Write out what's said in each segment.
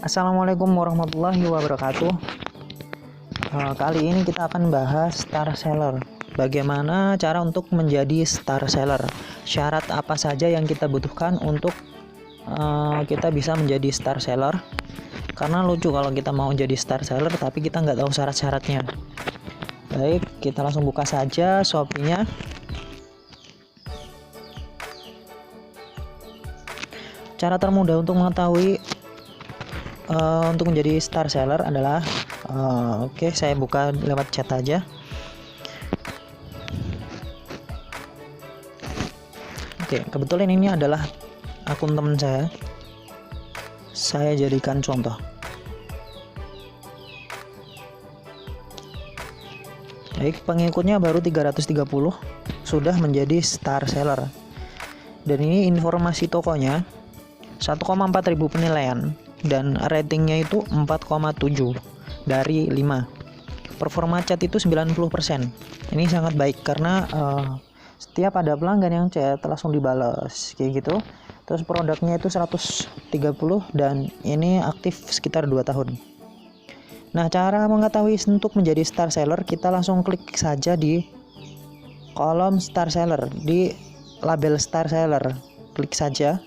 Assalamualaikum warahmatullahi wabarakatuh. Kali ini kita akan bahas star seller. Bagaimana cara untuk menjadi star seller? Syarat apa saja yang kita butuhkan untuk kita bisa menjadi star seller? Karena lucu kalau kita mau jadi star seller tapi kita nggak tahu syarat-syaratnya. Baik, kita langsung buka saja Shopee-nya. Cara termudah untuk mengetahui untuk menjadi star seller adalah oke, saya buka lewat chat aja. Oke, kebetulan ini adalah akun teman saya jadikan contoh. Baik, pengikutnya baru 330, sudah menjadi star seller. Dan ini informasi tokonya 1,4 ribu penilaian dan ratingnya itu 4,7 dari 5. Performa chat itu 90%. Ini sangat baik karena setiap ada pelanggan yang chat langsung dibalas kayak gitu. Terus produknya itu 130 dan ini aktif sekitar 2 tahun. Nah, cara mengetahui untuk menjadi star seller, kita langsung klik saja di kolom star seller, di label star seller. Klik saja.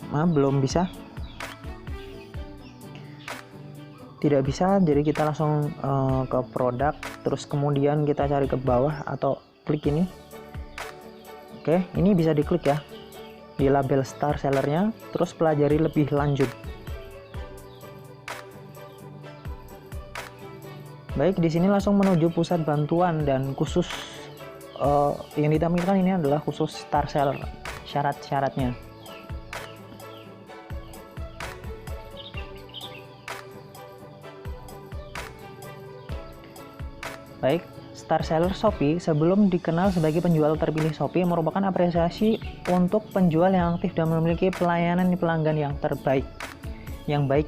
Belum bisa, tidak bisa, jadi kita langsung ke produk, terus kemudian kita cari ke bawah atau klik ini. Oke, ini bisa diklik ya di label star sellernya, terus pelajari lebih lanjut. Baik, di sini langsung menuju pusat bantuan dan khusus yang ditampilkan ini adalah khusus star seller, syarat-syaratnya. Baik, star seller Shopee sebelum dikenal sebagai penjual terpilih Shopee merupakan apresiasi untuk penjual yang aktif dan memiliki pelayanan pelanggan yang terbaik, yang baik.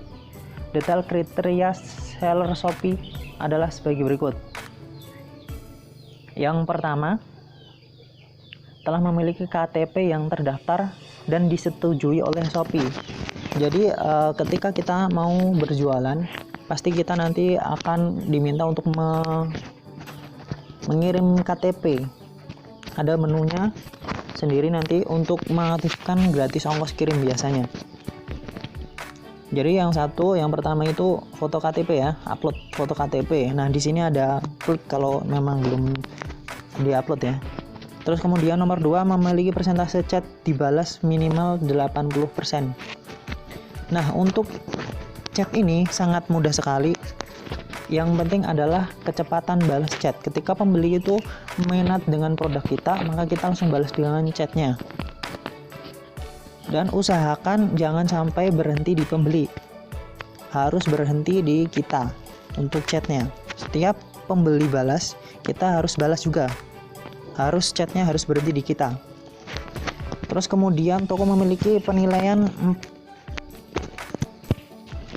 Detail kriteria seller Shopee adalah sebagai berikut. Yang pertama, telah memiliki KTP yang terdaftar dan disetujui oleh Shopee. Jadi ketika kita mau berjualan, pasti kita nanti akan diminta untuk mengirim KTP. Ada menunya sendiri nanti untuk mengaktifkan gratis ongkos kirim biasanya. Jadi yang pertama itu foto KTP ya, upload foto KTP. Nah, di sini ada klik kalau memang belum diupload ya. Terus kemudian nomor 2, memiliki persentase chat dibalas minimal 80%. Nah, untuk chat ini sangat mudah sekali. Yang penting adalah kecepatan balas chat. Ketika pembeli itu minat dengan produk kita, maka kita langsung balas dengan chatnya. Dan usahakan jangan sampai berhenti di pembeli. Harus berhenti di kita untuk chatnya. Setiap pembeli balas, kita harus balas juga. Chatnya harus berhenti di kita. Terus kemudian toko memiliki penilaian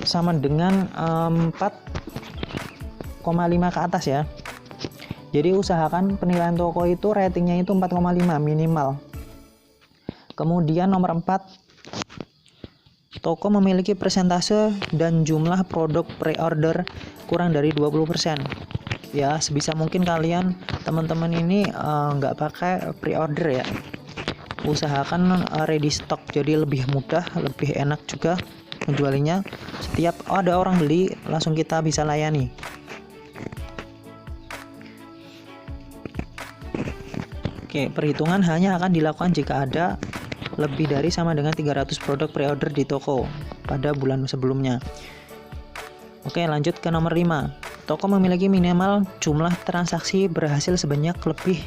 sama dengan 4,5 ke atas ya. Jadi usahakan penilaian toko itu ratingnya itu 4,5 minimal. Kemudian nomor 4, toko memiliki persentase dan jumlah produk pre-order kurang dari 20%. Ya, sebisa mungkin kalian teman-teman ini nggak pakai pre-order ya. Usahakan ready stock, jadi lebih mudah, lebih enak juga menjualinya. Setiap ada orang beli langsung kita bisa layani. Oke, perhitungan hanya akan dilakukan jika ada lebih dari sama dengan 300 produk pre-order di toko pada bulan sebelumnya. Oke, lanjut ke nomor 5. Toko memiliki minimal jumlah transaksi berhasil sebanyak lebih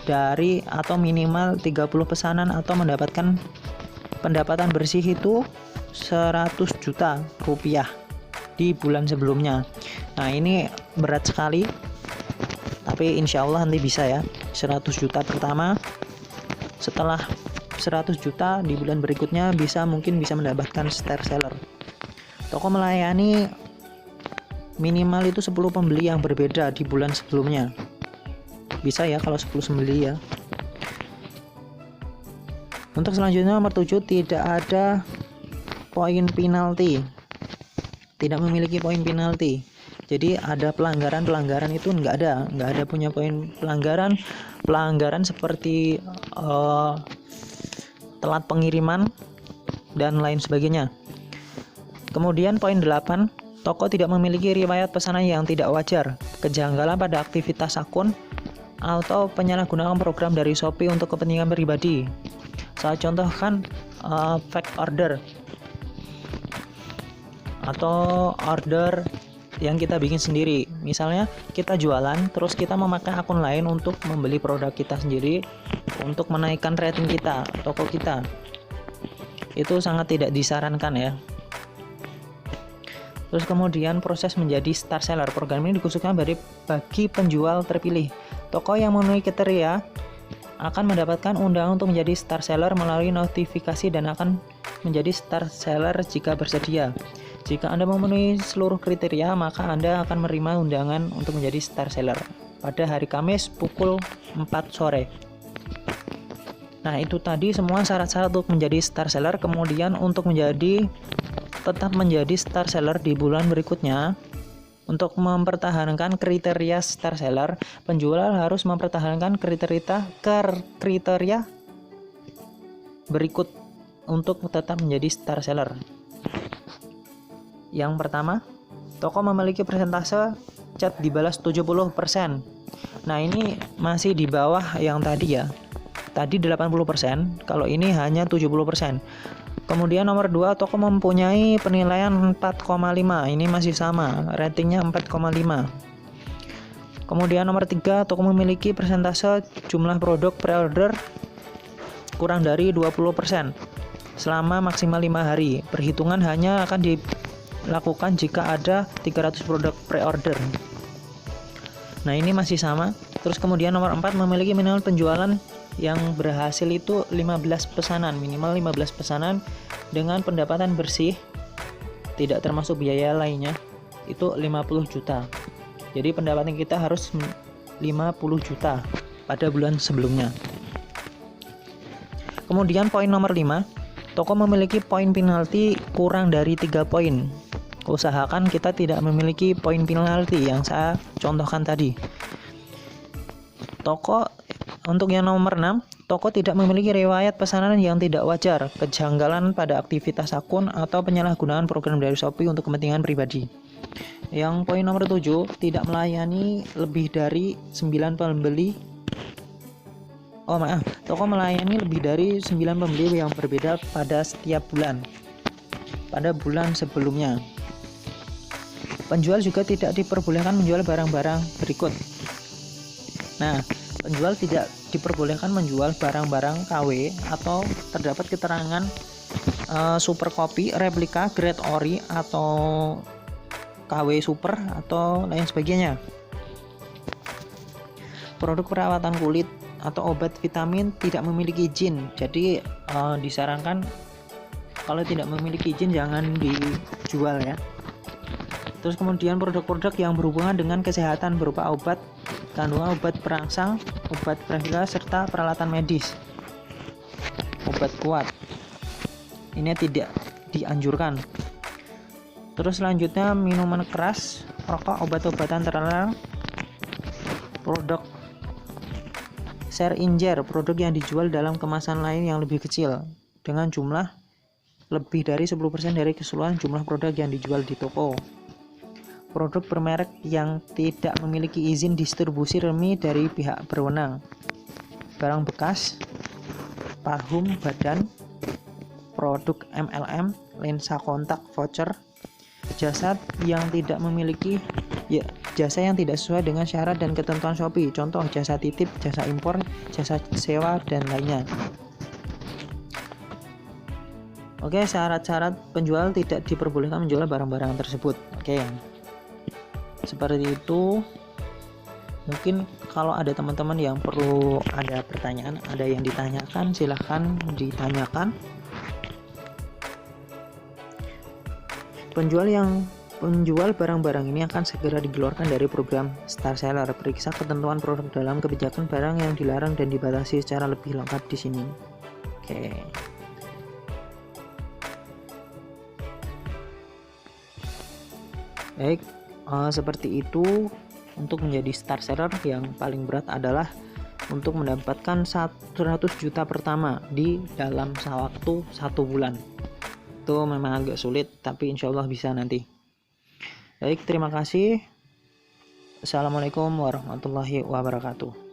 dari atau minimal 30 pesanan atau mendapatkan pendapatan bersih itu 100 juta rupiah di bulan sebelumnya. Nah, ini berat sekali, tapi insya Allah nanti bisa ya. 100 juta pertama, setelah 100 juta di bulan berikutnya mungkin bisa mendapatkan star seller. Toko melayani minimal itu 10 pembeli yang berbeda di bulan sebelumnya. Bisa ya kalau 10 pembeli ya. Untuk selanjutnya nomor 7, tidak ada poin penalti. Tidak memiliki poin penalti. Jadi ada pelanggaran itu nggak ada punya poin pelanggaran seperti telat pengiriman dan lain sebagainya. Kemudian poin 8, toko tidak memiliki riwayat pesanan yang tidak wajar, kejanggalan pada aktivitas akun, atau penyalahgunaan program dari Shopee untuk kepentingan pribadi. Saya contohkan fake order atau order yang kita bikin sendiri. Misalnya kita jualan, terus kita memakai akun lain untuk membeli produk kita sendiri untuk menaikkan rating kita, toko kita. Itu sangat tidak disarankan ya. Terus kemudian proses menjadi star seller. Program ini dikhususkan bagi penjual terpilih. Toko yang memenuhi kriteria akan mendapatkan undangan untuk menjadi star seller melalui notifikasi dan akan menjadi star seller jika bersedia. Jika Anda memenuhi seluruh kriteria, maka Anda akan menerima undangan untuk menjadi star seller pada hari Kamis pukul 4 sore. Nah, itu tadi semua syarat-syarat untuk menjadi star seller. Kemudian untuk tetap menjadi star seller di bulan berikutnya, untuk mempertahankan kriteria star seller, penjual harus mempertahankan kriteria berikut untuk tetap menjadi star seller. Yang pertama, toko memiliki persentase chat dibalas 70%. Nah, ini masih di bawah yang tadi ya. Tadi 80%, kalau ini hanya 70%. Kemudian nomor 2, toko mempunyai penilaian 4,5. Ini masih sama, ratingnya 4,5. Kemudian nomor 3, toko memiliki persentase jumlah produk pre-order kurang dari 20% selama maksimal 5 hari. Perhitungan hanya akan dilakukan jika ada 300 produk pre-order. Nah, ini masih sama. Terus kemudian nomor 4, memiliki minimal penjualan yang berhasil itu 15 pesanan, minimal 15 pesanan dengan pendapatan bersih tidak termasuk biaya lainnya itu 50 juta. Jadi pendapatan kita harus 50 juta pada bulan sebelumnya. Kemudian poin nomor 5, toko memiliki poin penalti kurang dari 3 poin. Usahakan kita tidak memiliki poin penalti yang saya contohkan tadi. Untuk yang nomor 6, toko tidak memiliki riwayat pesanan yang tidak wajar, kejanggalan pada aktivitas akun, atau penyalahgunaan program dari Shopee untuk kepentingan pribadi. Yang poin nomor 7, tidak melayani lebih dari 9 pembeli. Toko melayani lebih dari 9 pembeli yang berbeda pada setiap bulan. Pada bulan sebelumnya. Penjual juga tidak diperbolehkan menjual barang-barang berikut. Nah, penjual tidak diperbolehkan menjual barang-barang KW atau terdapat keterangan super copy, replika, grade ori atau KW super atau lain sebagainya. Produk perawatan kulit atau obat vitamin tidak memiliki izin. Jadi disarankan kalau tidak memiliki izin jangan dijual ya. Terus kemudian produk-produk yang berhubungan dengan kesehatan berupa obat, kandungan obat perangsang, obat profilaksis serta peralatan medis, obat kuat, ini tidak dianjurkan. Terus selanjutnya minuman keras, rokok, obat-obatan terlarang, produk syringe, produk yang dijual dalam kemasan lain yang lebih kecil dengan jumlah lebih dari 10% dari keseluruhan jumlah produk yang dijual di toko. Produk bermerek yang tidak memiliki izin distribusi resmi dari pihak berwenang, barang bekas, parfum badan, produk MLM, lensa kontak voucher, jasa yang tidak sesuai dengan syarat dan ketentuan Shopee, contoh jasa titip, jasa impor, jasa sewa, dan lainnya. Oke, syarat-syarat penjual tidak diperbolehkan menjual barang-barang tersebut. Oke, seperti itu. Mungkin kalau ada teman-teman yang perlu ada pertanyaan, ada yang ditanyakan, silahkan ditanyakan. Penjual barang-barang ini akan segera dikeluarkan dari program Star Seller. Periksa ketentuan produk dalam kebijakan barang yang dilarang dan dibatasi secara lebih lengkap di sini. Oke. Oke. Baik, seperti itu. Untuk menjadi star seller yang paling berat adalah untuk mendapatkan 100 juta pertama di dalam waktu 1 bulan. Itu memang agak sulit, tapi insya Allah bisa nanti. Baik, terima kasih. Assalamualaikum warahmatullahi wabarakatuh.